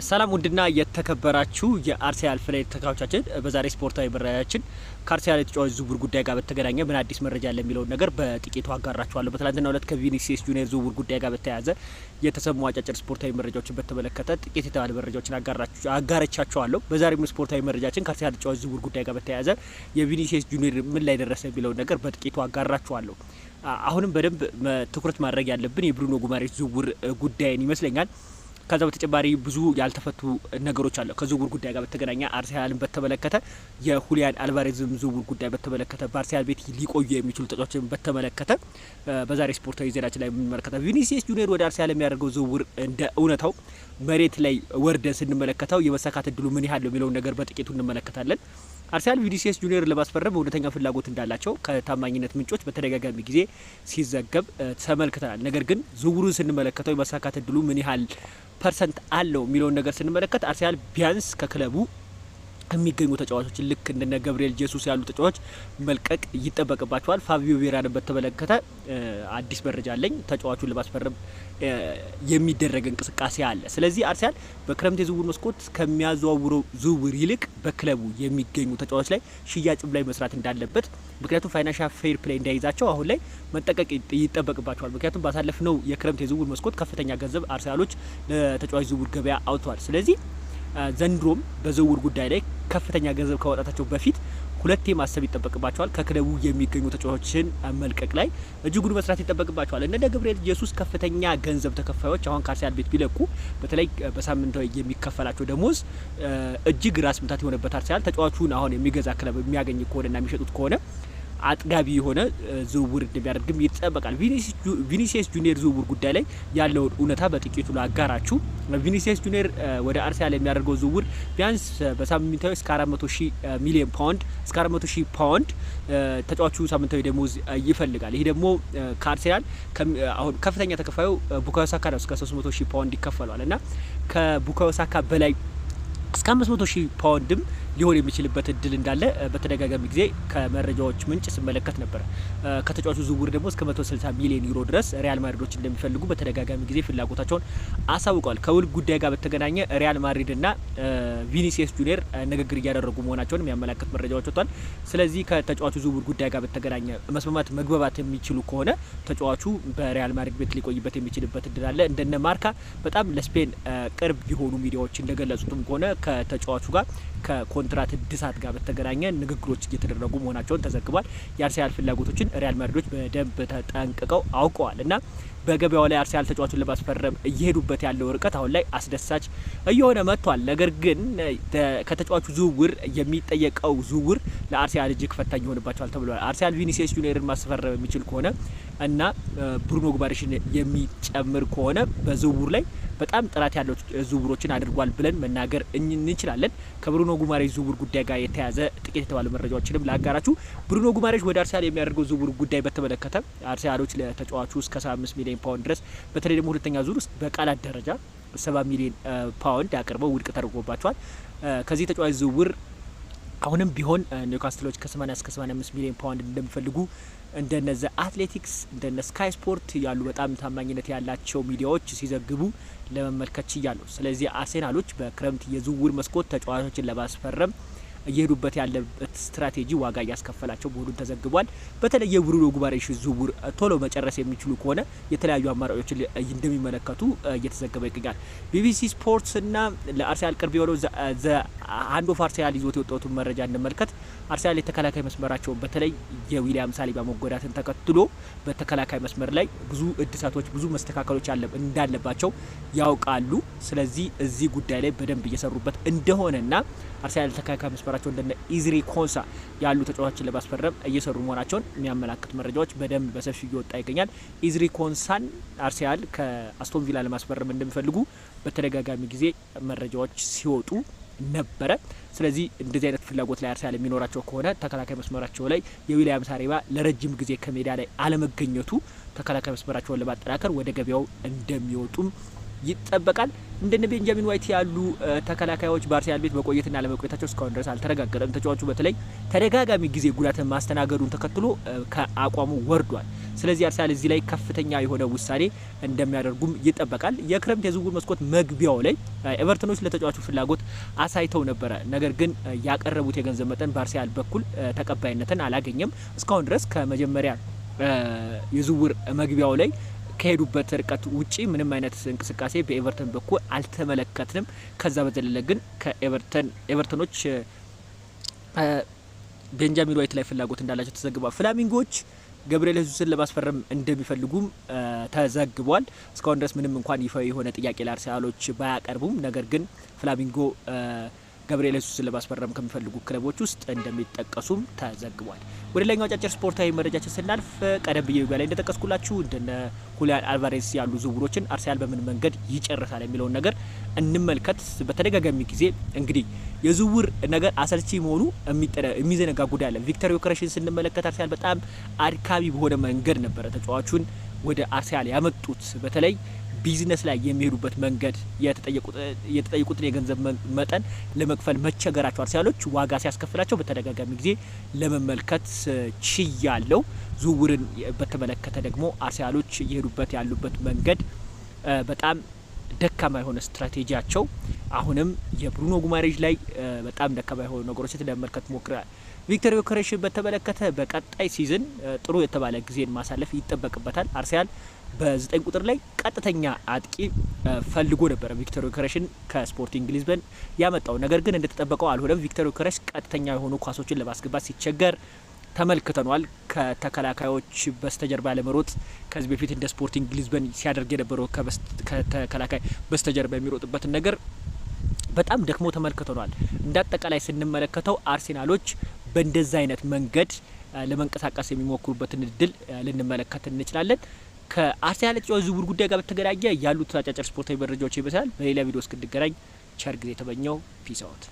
ሰላም ውድና የተከበራችሁ የአርሰናል ፍሬንድ ተካውቻችን በዛሬ ስፖርታዊ መረጃችን ከአርሰናል የተጫዋች ዝውውር ጉዳይ ጋር በተገናኘ ምን አዲስ መረጃ አለ የሚለውን ነገር በጥቂቱ አጋራችኋለሁ። በትናንትናው ዕለት ከቪኒሲየስ ጁኒየር ዝውውር ጉዳይ ጋር በተያያዘ የተሰሙ አጫጭር ስፖርታዊ መረጃዎችን በተመለከተ ጥቂት የተባለ መረጃዎችን አጋራቻችኋለሁ። በዛሬው ስፖርታዊ መረጃችን ከአርሰናል የተጫዋች ዝውውር ጉዳይ ጋር በተያያዘ የቪኒሲየስ ጁኒየር ምን ላይ ደረሰ የሚለውን ነገር በጥቂቱ አጋራችኋለሁ። አሁንም በደንብ ትኩረት ማድረግ ያለብን የብሩኖ ጉማሬሽ ዝውውር ጉዳይን ይመስለኛል። ከዛ በተጨማሪ ብዙ ያልተፈቱ ነገሮች አሉ። ከዝውውር ጉዳይ ጋር በተገናኘ አርሰናልን በተመለከተ የሁሊያን አልቫሬዝም ዝውውር ጉዳይ በተመለከተ በአርሰናል ቤት ሊቆዩ የሚችሉ ተጫዋቾችን በተመለከተ በዛሬ ስፖርታዊ ዜናችን ላይ የምንመለከተው ቪኒሲየስ ጁኒየር ወደ አርሰናል የሚያደርገው ዝውውር እንደ እውነታው መሬት ላይ ወርደን ስንመለከተው የመሳካት እድሉ ምን ያህል ነው የሚለውን ነገር በጥቂቱ እንመለከታለን። አርሰናል ቪኒሲየስ ጁኒየር ለማስፈረም እውነተኛ ፍላጎት እንዳላቸው ከታማኝነት ምንጮች በተደጋጋሚ ጊዜ ሲዘገብ ተመልክተናል። ነገር ግን ዝውውሩን ስንመለከተው የመሳካት እድሉ ምን ያህል ፐርሰንት አለው የሚለውን ነገር ስንመለከት አርሰናል ቢያንስ ከክለቡ የሚገኙ ተጫዋቾችን ልክ እንደነ ገብርኤል ጄሱስ ያሉ ተጫዋች መልቀቅ ይጠበቅባቸዋል። ፋቢዮ ቬራን በተመለከተ አዲስ መረጃ አለኝ። ተጫዋቹን ለማስፈረም የሚደረግ እንቅስቃሴ አለ። ስለዚህ አርሰናል በክረምት የዝውውር መስኮት ከሚያዘዋውረው ዝውውር ይልቅ በክለቡ የሚገኙ ተጫዋቾች ላይ ሽያጭም ላይ መስራት እንዳለበት፣ ምክንያቱም ፋይናንሻል ፌር ፕሌይ እንዳይዛቸው አሁን ላይ መጠቀቅ ይጠበቅባቸዋል። ምክንያቱም ባሳለፍነው የክረምት የዝውውር መስኮት ከፍተኛ ገንዘብ አርሰናሎች ለተጫዋች ዝውውር ገበያ አውጥተዋል። ስለዚህ ዘንድሮም በዝውውር ጉዳይ ላይ ከፍተኛ ገንዘብ ከወጣታቸው በፊት ሁለቴ ማሰብ ይጠበቅባቸዋል። ከክለቡ የሚገኙ ተጫዋቾችን መልቀቅ ላይ እጅጉን መስራት ይጠበቅባቸዋል። እነ ገብርኤል ጄሱስ ከፍተኛ ገንዘብ ተከፋዮች አሁን ከአርሰናል ቤት ቢለቁ በተለይ በሳምንታዊ የሚከፈላቸው ደሞዝ እጅግ ራስ ምታት የሆነበት አርሰናል ተጫዋቹን አሁን የሚገዛ ክለብ የሚያገኝ ከሆነና የሚሸጡት ከሆነ አጥጋቢ የሆነ ዝውውር እንደሚያደርግም ይጠበቃል። ቪኒሲየስ ጁኒየር ዝውውር ጉዳይ ላይ ያለውን እውነታ በጥቂቱ ላጋራችሁ። ቪኒሲየስ ጁኒየር ወደ አርሰናል የሚያደርገው ዝውውር ቢያንስ በሳምንታዊ እስከ 400 ሚሊዮን ፓውንድ እስከ 400 ፓውንድ ተጫዋቹ ሳምንታዊ ደሞዝ ይፈልጋል። ይሄ ደግሞ ከአርሰናል አሁን ከፍተኛ ተከፋዩ ቡካዮ ሳካ ነው። እስከ 300 ፓውንድ ይከፈለዋል እና ከቡካዮ ሳካ በላይ እስከ 500 ፓውንድም ሊሆን የሚችልበት እድል እንዳለ በተደጋጋሚ ጊዜ ከመረጃዎች ምንጭ ስመለከት ነበር። ከተጫዋቹ ዝውውር ደግሞ እስከ 160 ሚሊዮን ዩሮ ድረስ ሪያል ማድሪዶች እንደሚፈልጉ በተደጋጋሚ ጊዜ ፍላጎታቸውን አሳውቀዋል። ከውል ጉዳይ ጋር በተገናኘ ሪያል ማድሪድና ቪኒሲየስ ጁኒየር ንግግር እያደረጉ መሆናቸውን የሚያመላክት መረጃዎች ወጥቷል። ስለዚህ ከተጫዋቹ ዝውውር ጉዳይ ጋር በተገናኘ መስማማት መግባባት የሚችሉ ከሆነ ተጫዋቹ በሪያል ማድሪድ ቤት ሊቆይበት የሚችልበት እድል አለ። እንደነ ማርካ በጣም ለስፔን ቅርብ የሆኑ ሚዲያዎች እንደገለጹትም ከሆነ ከተጫዋቹ ጋር ከኮንትራት እድሳት ጋር በተገናኘ ንግግሮች እየተደረጉ መሆናቸውን ተዘግቧል። የአርሰናል ፍላጎቶችን ሪያል ማድሪዶች በደንብ ተጠንቅቀው አውቀዋል እና በገበያው ላይ አርሰናል ተጫዋቹን ለማስፈረም እየሄዱበት ያለው ርቀት አሁን ላይ አስደሳች እየሆነ መጥቷል። ነገር ግን ከተጫዋቹ ዝውውር የሚጠየቀው ዝውውር ለአርሰናል እጅግ ፈታኝ ይሆንባቸዋል ተብሏል። አርሰናል ቪኒሲየስ ጁኒየርን ማስፈረም የሚችል ከሆነ እና ብሩኖ ጉማሬሽን የሚጨምር ከሆነ በዝውውር ላይ በጣም ጥራት ያለው ዝውውሮችን አድርጓል ብለን መናገር እንችላለን። ከብሩኖ ጉማሬሽ ዝውውር ጉዳይ ጋር የተያዘ ጥቂት የተባሉ መረጃዎችንም ላጋራችሁ። ብሩኖ ጉማሬሽ ወደ አርሰናል የሚያደርገው ዝውውር ጉዳይ በተመለከተ አርሰናሎች ለተጫዋቹ እስከ 75 ሚሊዮን ፓውንድ ድረስ በተለይ ደግሞ ሁለተኛ ዙር ውስጥ በቃላት ደረጃ 70 ሚሊዮን ፓውንድ አቅርበው ውድቅ ተደርጎባቸዋል። ከዚህ ተጫዋች ዝውውር አሁንም ቢሆን ኒውካስትሎች ከ80 እስከ 85 ሚሊዮን ፓውንድ እንደሚፈልጉ እንደነዚ አትሌቲክስ እንደነ ስካይ ስፖርት ያሉ በጣም ታማኝነት ያላቸው ሚዲያዎች ሲዘግቡ ለመመልከት ችያለሁ። ስለዚህ አርሰናሎች በክረምት የዝውውር መስኮት ተጫዋቾችን ለማስፈረም እየሄዱበት ያለበት ስትራቴጂ ዋጋ እያስከፈላቸው መሆኑን ተዘግቧል። በተለይ የብሩኖ ጉማሬሽ ዝውውር ቶሎ መጨረስ የሚችሉ ከሆነ የተለያዩ አማራጮችን እንደሚመለከቱ እየተዘገበ ይገኛል። ቢቢሲ ስፖርትስ እና ለአርሰናል ቅርብ የሆነው ዘ ሃንድ ኦፍ አርሰናል ይዞት የወጣውን መረጃ እንመልከት። አርሰናል የተከላካይ መስመራቸውን በተለይ የዊሊያም ሳሊባ መጎዳትን ተከትሎ በተከላካይ መስመር ላይ ብዙ እድሳቶች ብዙ መስተካከሎች እንዳለባቸው ያውቃሉ። ስለዚህ እዚህ ጉዳይ ላይ በደንብ እየሰሩበት እንደሆነና አርሰናል ተከላካይ መስመራቸው እንደነ ኢዝሪ ኮንሳ ያሉ ተጫዋቾችን ለማስፈረም እየሰሩ መሆናቸውን የሚያመላክት መረጃዎች በደንብ በሰፊው እየወጣ ይገኛል። ኢዝሪ ኮንሳን አርሰናል ከአስቶን ቪላ ለማስፈረም እንደሚፈልጉ በተደጋጋሚ ጊዜ መረጃዎች ሲወጡ ነበረ። ስለዚህ እንደዚህ አይነት ፍላጎት ላይ አርሰናል የሚኖራቸው ከሆነ ተከላካይ መስመራቸው ላይ የዊሊያም ሳሊባ ለረጅም ጊዜ ከሜዳ ላይ አለመገኘቱ ተከላካይ መስመራቸውን ለማጠናከር ወደ ገበያው እንደሚወጡም ይጠበቃል። እንደነ ቤንጃሚን ዋይት ያሉ ተከላካዮች በአርሰናል ቤት መቆየትና ለመቆየታቸው እስካሁን ድረስ አልተረጋገጠም። ተጫዋቹ በተለይ ተደጋጋሚ ጊዜ ጉዳትን ማስተናገዱን ተከትሎ ከአቋሙ ወርዷል። ስለዚህ አርሰናል እዚህ ላይ ከፍተኛ የሆነ ውሳኔ እንደሚያደርጉም ይጠበቃል። የክረምት የዝውውር መስኮት መግቢያው ላይ ኤቨርተኖች ለተጫዋቹ ፍላጎት አሳይተው ነበረ። ነገር ግን ያቀረቡት የገንዘብ መጠን በአርሰናል በኩል ተቀባይነትን አላገኘም። እስካሁን ድረስ ከመጀመሪያ የዝውውር መግቢያው ላይ ከሄዱበት ርቀት ውጪ ምንም አይነት እንቅስቃሴ በኤቨርተን በኩል አልተመለከትንም። ከዛ በዘለለ ግን ኤቨርተኖች ቤንጃሚን ዋይት ላይ ፍላጎት እንዳላቸው ተዘግቧል። ፍላሚንጎች ገብርኤል ሄሱስን ለማስፈረም እንደሚፈልጉም ተዘግቧል። እስካሁን ድረስ ምንም እንኳን ይፋዊ የሆነ ጥያቄ ለአርሰናሎች ባያቀርቡም ነገር ግን ፍላሚንጎ ገብርኤል ሄሱስን ለማስፈረም ከሚፈልጉ ክለቦች ውስጥ እንደሚጠቀሱም ተዘግቧል። ወደ ሌላኛው አጫጭር ስፖርታዊ መረጃችን ስናልፍ ቀደም ብዬ ላይ እንደጠቀስኩላችሁ እንደነ ሁሊያን አልቫሬዝ ያሉ ዝውውሮችን አርሰናል በምን መንገድ ይጨርሳል የሚለውን ነገር እንመልከት። በተደጋጋሚ ጊዜ እንግዲህ የዝውውር ነገር አሰልቺ መሆኑ የሚዘነጋ ጉዳይ አለ። ቪክተር ዮከረስን ስንመለከት አርሰናል በጣም አድካሚ በሆነ መንገድ ነበረ ተጫዋቹን ወደ አርሰናል ያመጡት። በተለይ ቢዝነስ ላይ የሚሄዱበት መንገድ የተጠየቁትን የገንዘብ መጠን ለመክፈል መቸገራቸው አርሰናሎች ዋጋ ሲያስከፍላቸው በተደጋጋሚ ጊዜ ለመመልከት ችያለው። ዝውውርን በተመለከተ ደግሞ አርሰናሎች እየሄዱበት ያሉበት መንገድ በጣም ደካማ የሆነ ስትራቴጂያቸው አሁንም የብሩኖ ጉማሬዥ ላይ በጣም ደካማ የሆኑ ነገሮችን ለመመልከት ሞክረዋል። ቪክተር ዮከረስን በተመለከተ በቀጣይ ሲዝን ጥሩ የተባለ ጊዜን ማሳለፍ ይጠበቅበታል። አርሰናል በ9 ቁጥር ላይ ቀጥተኛ አጥቂ ፈልጎ ነበረ ቪክተር ዮከረስን ከስፖርቲንግ ሊዝበን ያመጣው። ነገር ግን እንደተጠበቀው አልሆነም። ቪክተር ዮከረስ ቀጥተኛ የሆኑ ኳሶችን ለማስገባት ሲቸገር ተመልክተናል። ከተከላካዮች በስተጀርባ ለመሮጥ ከዚህ በፊት እንደ ስፖርቲንግ ሊዝበን ሲያደርግ የነበረው ከተከላካይ በስተጀርባ የሚሮጥበትን ነገር በጣም ደክሞ ተመልክተናል። እንዳጠቃላይ ስንመለከተው አርሰናሎች በእንደዛ አይነት መንገድ ለመንቀሳቀስ የሚሞክሩበትን እድል ልንመለከት እንችላለን። ከአርሰናል ተጫዋች ዝውውር ጉዳይ ጋር በተገናኘ ያሉት አጫጭር ስፖርታዊ መረጃዎች ይመስላል። በሌላ ቪዲዮ እስክንገናኝ ቸር ጊዜ ተመኘው። ፒስ አውት።